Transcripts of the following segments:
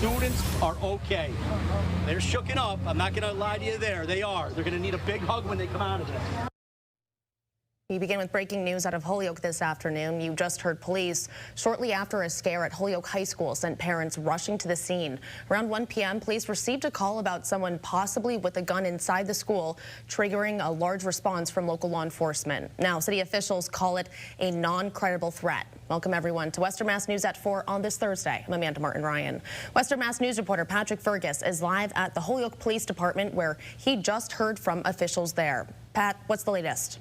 students are okay. They're shooken up. I'm not going to lie to you there. They are. They're going to need a big hug when they come out of this. We begin with breaking news out of Holyoke this afternoon. You just heard police shortly after a scare at Holyoke High School sent parents rushing to the scene. Around 1 p.m., police received a call about someone possibly with a gun inside the school, triggering a large response from local law enforcement. Now, city officials call it a non-credible threat. Welcome, everyone, to Western Mass News at 4 on this Thursday. I'm Amanda Martin-Ryan. Western Mass News reporter Patrick Fergus is live at the Holyoke Police Department, where he just heard from officials there. Pat, what's the latest?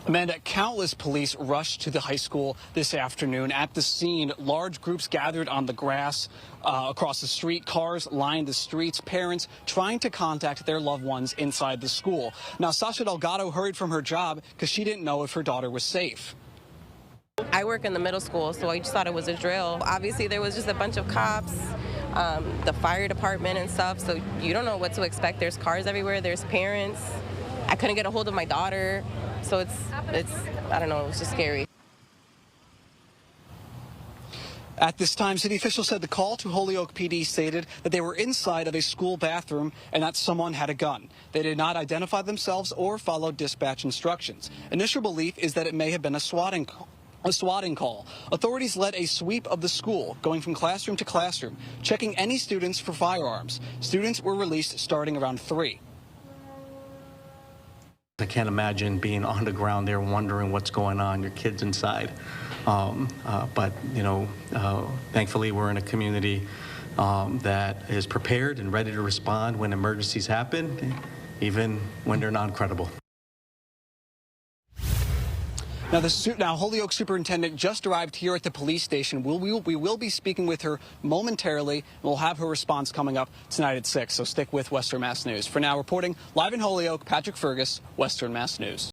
Amanda, countless police rushed to the high school this afternoon. At the scene, large groups gathered on the grass across the street. Cars lined the streets, parents trying to contact their loved ones inside the school. Now, Sasha Delgado hurried from her job because she didn't know if her daughter was safe. I work in the middle school, so I just thought it was a drill. Obviously, there was just a bunch of cops, the fire department and stuff, so you don't know what to expect. There's cars everywhere. There's parents. I couldn't get a hold of my daughter. So it's I don't know, it was just scary. At this time, city officials said the call to Holyoke PD stated that they were inside of a school bathroom and that someone had a gun. They did not identify themselves or follow dispatch instructions. Initial belief is that it may have been a swatting call. Authorities led a sweep of the school, going from classroom to classroom, checking any students for firearms. Students were released starting around 3. I can't imagine being on the ground there wondering what's going on, your kids inside. But, you know, thankfully we're in a community that is prepared and ready to respond when emergencies happen, even when they're non-credible. Now, Holyoke Superintendent just arrived here at the police station. We will be speaking with her momentarily, and we'll have her response coming up tonight at 6. So stick with Western Mass News. For now, reporting live in Holyoke, Patrick Fergus, Western Mass News.